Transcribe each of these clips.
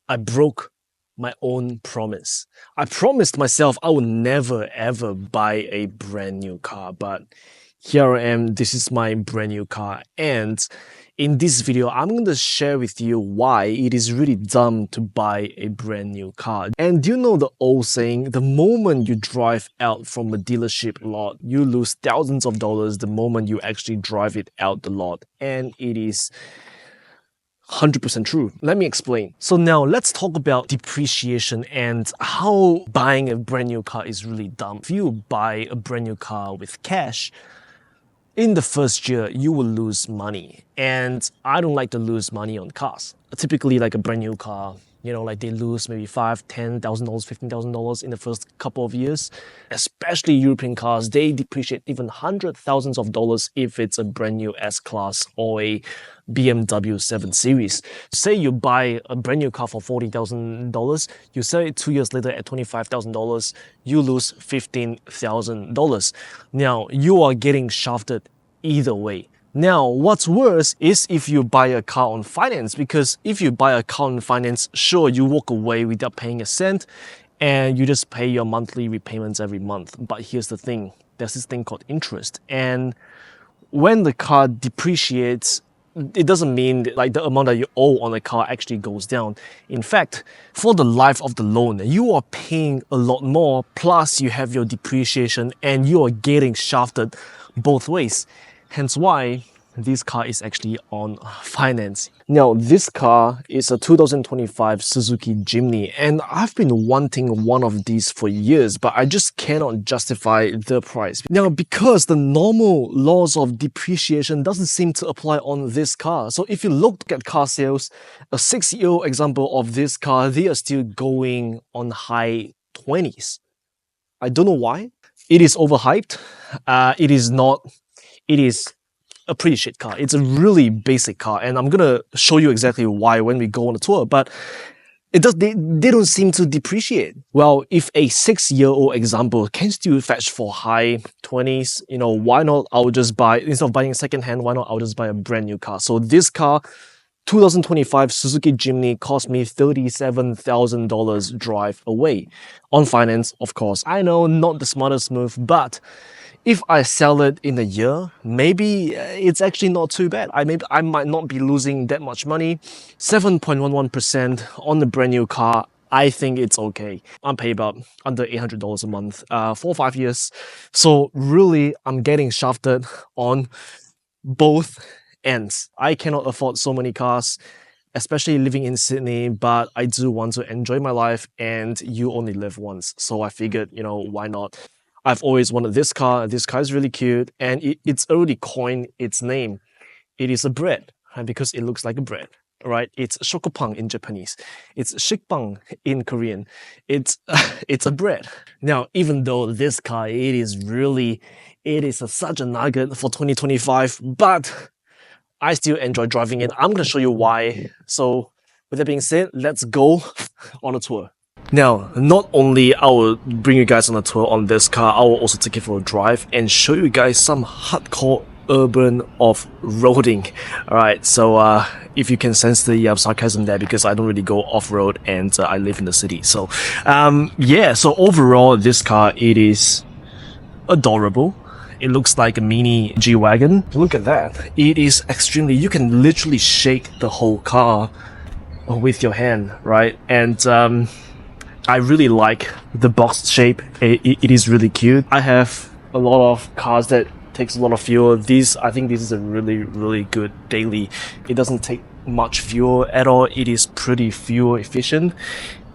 I broke my own promise. I promised myself I would never ever buy a brand new car, but here I am. This is my brand new car, and in this video I'm going to share with you why it is really dumb to buy a brand new car. And do you know the old saying, the moment you drive out from a dealership lot, you lose thousands of dollars the moment you actually drive it out the lot? And it is 100% true. Let me explain. So now let's talk about depreciation and how buying a brand new car is really dumb. If you buy a brand new car with cash, in the first year, you will lose money. And I don't like to lose money on cars. Typically, like a brand new car, like they lose maybe $5,000, $10,000, $15,000 in the first couple of years. Especially European cars, they depreciate even hundreds of thousands of dollars if it's a brand new S-Class or a BMW 7 Series. Say you buy a brand new car for $40,000, you sell it 2 years later at $25,000, you lose $15,000. Now, you are getting shafted either way. Now, what's worse is if you buy a car on finance, because if you buy a car on finance, sure, you walk away without paying a cent and you just pay your monthly repayments every month. But here's the thing, there's this thing called interest. And when the car depreciates, it doesn't mean like the amount that you owe on a car actually goes down. In fact, for the life of the loan, you are paying a lot more, plus you have your depreciation and you are getting shafted both ways. Hence why this car is actually on finance. Now, this car is a 2025 Suzuki Jimny, and I've been wanting one of these for years, but I just cannot justify the price. Now, because the normal laws of depreciation doesn't seem to apply on this car. So if you look at car sales, a 6-year-old example of this car, they are still going on high 20s. I don't know why. It is overhyped. It is not. It is a pretty shit car. It's a really basic car, and I'm gonna show you exactly why when we go on the tour, but they don't seem to depreciate. Well, if a 6-year-old example can still fetch for high 20s, why not I'll just buy, instead of buying a second hand, why not I'll just buy a brand new car? So this car, 2025 Suzuki Jimny, cost me $37,000 drive away. On finance, of course. I know, not the smartest move, but if I sell it in a year, maybe it's actually not too bad. I might not be losing that much money. 7.11% on the brand new car, I think it's okay. I'm paying about under $800 a month, 4 or 5 years. So really, I'm getting shafted on both ends. I cannot afford so many cars, especially living in Sydney, but I do want to enjoy my life, and you only live once. So I figured, why not? I've always wanted this car. This car is really cute, and it's already coined its name. It is a bread, right? Because it looks like a bread, right? It's shokopang in Japanese. It's shikpang in Korean. It's a bread. Now, even though this car, it is such a nugget for 2025, but I still enjoy driving it. I'm gonna show you why. So, with that being said, let's go on a tour. Now, not only I will bring you guys on a tour on this car, I will also take it for a drive and show you guys some hardcore urban off-roading. Alright, so if you can sense the sarcasm there, because I don't really go off-road and I live in the city. So, yeah, so overall, this car, it is adorable. It looks like a mini G-Wagon. Look at that. It is extremely, you can literally shake the whole car with your hand, right? And I really like the box shape. It is really cute. I have a lot of cars that takes a lot of fuel. I think this is a really, really good daily. It doesn't take much fuel at all. It is pretty fuel efficient.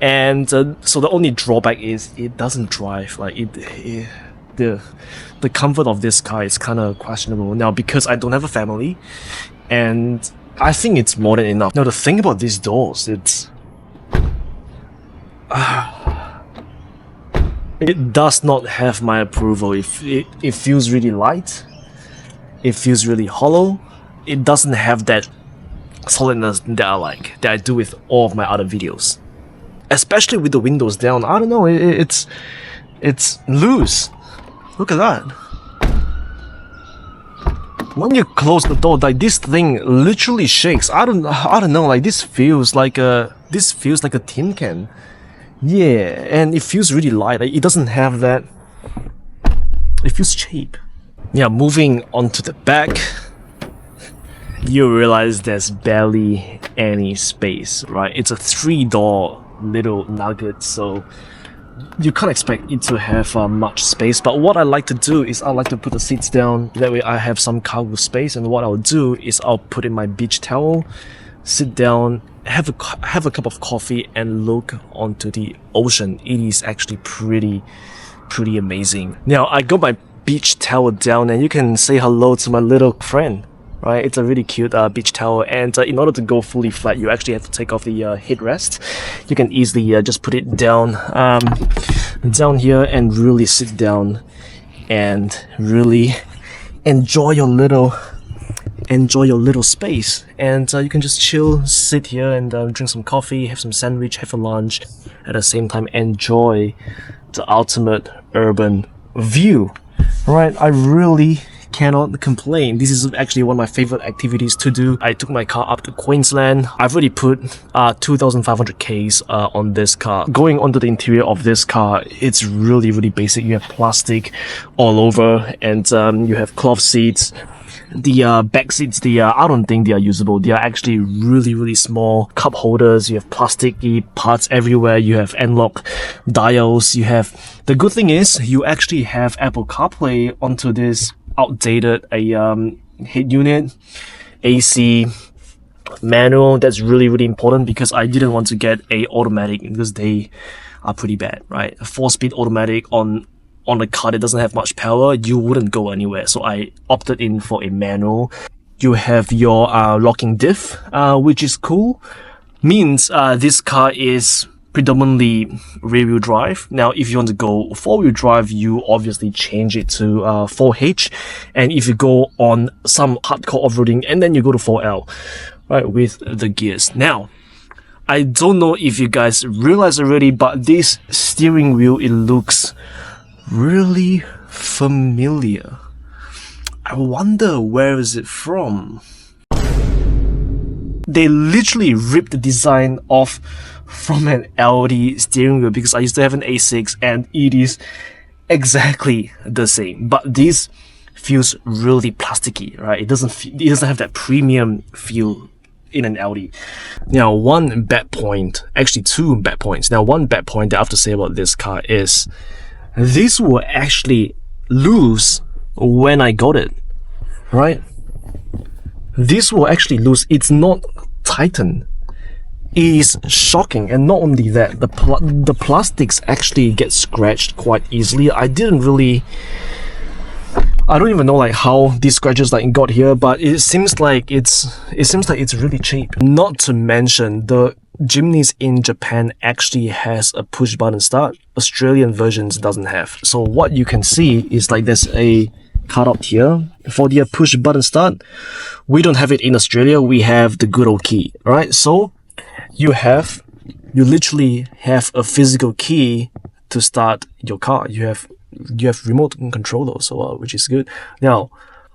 And so the only drawback is it doesn't drive. Like the comfort of this car is kind of questionable. Now, because I don't have a family, and I think it's more than enough. Now, the thing about these doors, it does not have my approval. It feels really light. It feels really hollow. It doesn't have that solidness that I like, that I do with all of my other videos. Especially with the windows down. I don't know, it's loose. Look at that. when you close the door, like this thing literally shakes. I don't know, like this feels like a tin can. Yeah, and it feels really light. Like, it doesn't have that. It feels cheap. Yeah, moving on to the back, you realize there's barely any space, right? It's a 3-door little nugget, so you can't expect it to have much space. But what I like to do is I like to put the seats down, that way I have some cargo space. And what I'll do is I'll put in my beach towel, sit down, have a cup of coffee, and look onto the ocean. It is actually pretty amazing. Now I got my beach towel down, and you can say hello to my little friend. Right, it's a really cute beach towel, and in order to go fully flat, you actually have to take off the headrest. You can easily just put it down here and really sit down and really enjoy your little space. And you can just chill, sit here and drink some coffee, have some sandwich, have a lunch, at the same time enjoy the ultimate urban view. Right, I really cannot complain. This is actually one of my favorite activities to do. I took my car up to Queensland. I've already put 2,500 Ks on this car. Going onto the interior of this car, it's really basic. You have plastic all over, and you have cloth seats. The back seats, I don't think they are usable. They are actually really small. Cup holders, you have plasticky parts everywhere. You have analog dials. The good thing is you actually have Apple CarPlay onto this outdated head unit, AC, manual. That's really important, because I didn't want to get a automatic, because they are pretty bad, right? A 4-speed automatic on a car that doesn't have much power, you wouldn't go anywhere. So I opted in for a manual. You have your locking diff, which is cool. Means this car is predominantly rear-wheel drive. Now, if you want to go 4-wheel drive, you obviously change it to 4H. And if you go on some hardcore off-roading, and then you go to 4L, right, with the gears. Now, I don't know if you guys realize already, but this steering wheel, it looks really familiar. I wonder, where is it from? They literally ripped the design off from an Audi steering wheel, because I used to have an A6 and it is exactly the same. But this feels really plasticky, right? It doesn't have that premium feel in an Audi. Now, one bad point, actually two bad points. Now, one bad point that I have to say about this car is this will actually lose when I got it, right? This will actually lose. It's not tightened. It is shocking. And not only that, the plastics actually get scratched quite easily. I don't even know like how these scratches like got here, but it seems like it's really cheap. Not to mention, the Jimnys in Japan actually has a push button start. Australian versions doesn't have. So what you can see is like there's a cutout here for the push button start. We don't have it in Australia. We have the good old key, right? So you literally have a physical key to start your car. You have remote control also, which is good. Now,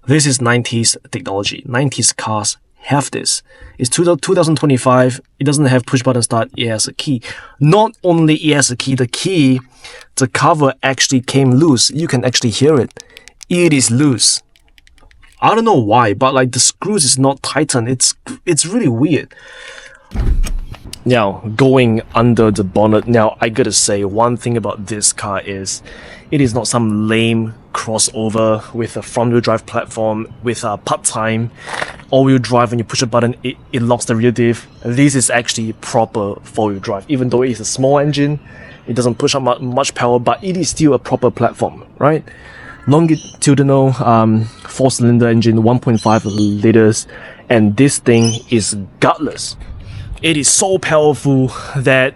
this is 90s technology. 90s cars have this. It's 2025. It doesn't have push button start. It has a key. Not only it has a key, the cover actually came loose. You can actually hear it. It is loose. I don't know why, but like the screws is not tightened. It's really weird. Now, going under the bonnet. Now, I gotta say, one thing about this car is it is not some lame crossover with a front-wheel drive platform with a part-time all-wheel drive. When you push a button, it locks the rear diff. This is actually proper four-wheel drive. Even though it is a small engine, it doesn't push out much power, but it is still a proper platform, right? Longitudinal 4-cylinder engine, 1.5 liters, and this thing is gutless. It is so powerful that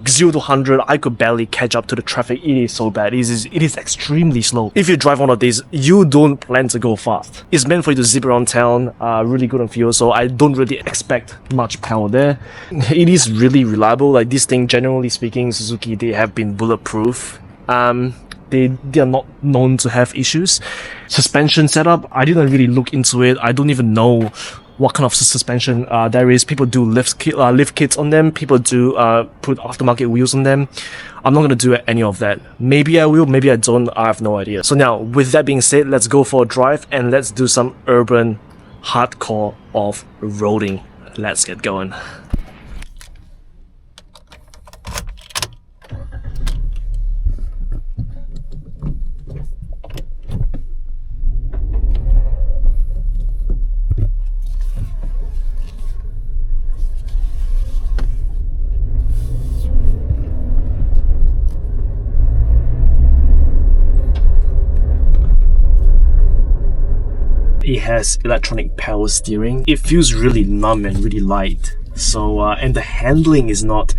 0 to 100, I could barely catch up to the traffic. It is so bad. It is extremely slow. If you drive one of these, you don't plan to go fast. It's meant for you to zip around town, really good on fuel, so I don't really expect much power there. It is really reliable. Like this thing, generally speaking, Suzuki, they have been bulletproof. they are not known to have issues. Suspension setup, I didn't really look into it. I don't even know what kind of suspension there is. People do lift kits on them. People do put aftermarket wheels on them. I'm not gonna do any of that. Maybe I will, maybe I don't. I have no idea. So now, with that being said, let's go for a drive and let's do some urban hardcore off-roading. Let's get going. It has electronic power steering. It feels really numb and really light. So and the handling is not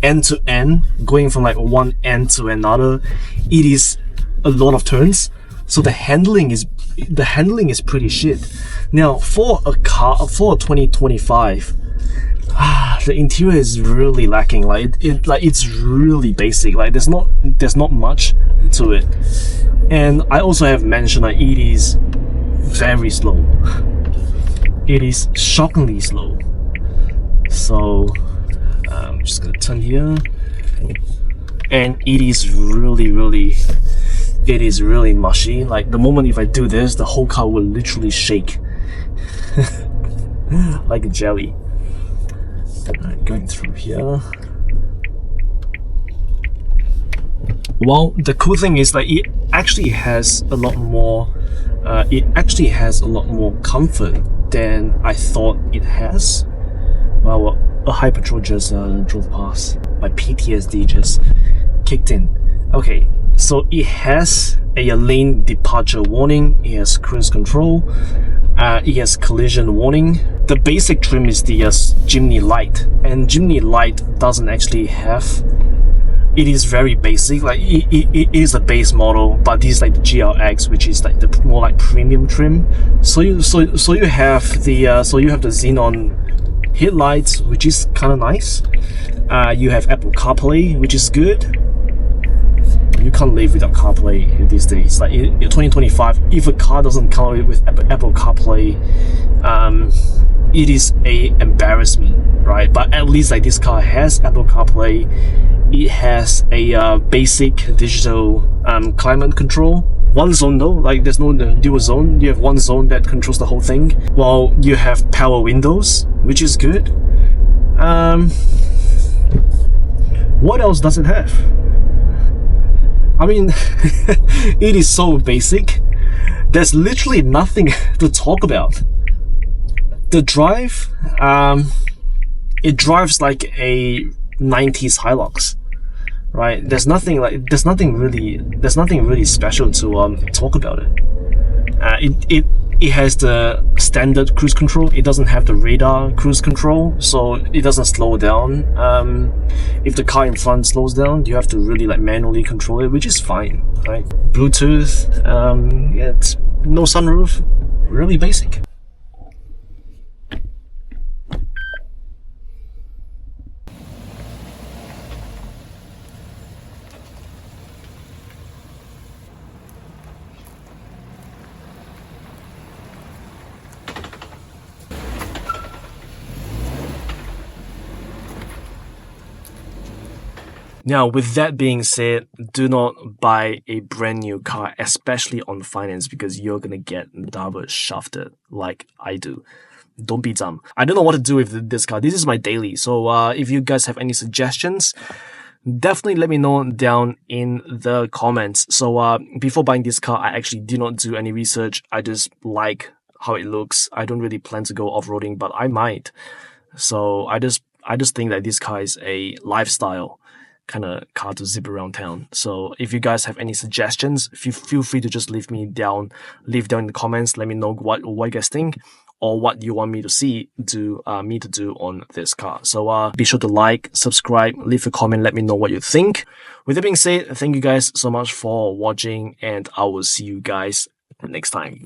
end to end, going from like one end to another. It is a lot of turns. So the handling is pretty shit. Now for a 2025, the interior is really lacking. It's really basic. Like there's not much to it. And I also have mentioned that it is very slow. It is shockingly slow. So I'm just gonna turn here, and it is really mushy. Like the moment if I do this, the whole car will literally shake like a jelly. Alright, going through here. Well, the cool thing is like it actually has a lot more comfort than I thought it has. Well, a high patrol just drove past. My PTSD just kicked in. Okay, so it has a lane departure warning, it has cruise control, it has collision warning. The basic trim is the Jimny Light, and Jimny Light doesn't actually have. It is very basic. Like it is a base model, but this is like the GLX, which is like the more like premium trim. So you have the xenon headlights, which is kind of nice. You have Apple CarPlay, which is good. You can't live without CarPlay these days. Like in 2025, if a car doesn't come with Apple CarPlay, it is a embarrassment, right? But at least like this car has Apple CarPlay. It has a basic digital climate control. One zone though, like there's no dual zone. You have one zone that controls the whole thing. Well, you have power windows, which is good. What else does it have? I mean, it is so basic. There's literally nothing to talk about. The drive, it drives like a 90s Hilux, right? There's nothing really special to talk about it. It has the standard cruise control. It doesn't have the radar cruise control, so it doesn't slow down. If the car in front slows down, you have to really like manually control it, which is fine, right? Bluetooth, yeah, it's no sunroof, really basic. Now, with that being said, do not buy a brand new car, especially on finance, because you're gonna get double shafted like I do. Don't be dumb. I don't know what to do with this car. This is my daily. So if you guys have any suggestions, definitely let me know down in the comments. So before buying this car, I actually did not do any research. I just like how it looks. I don't really plan to go off-roading, but I might. So I just think that this car is a lifestyle kind of car to zip around town. So if you guys have any suggestions, feel free to just leave down in the comments. Let me know what you guys think, or what you want me to do on this car. So be sure to like, subscribe, leave a comment, let me know what you think. With that being said, thank you guys so much for watching, and I will see you guys next time.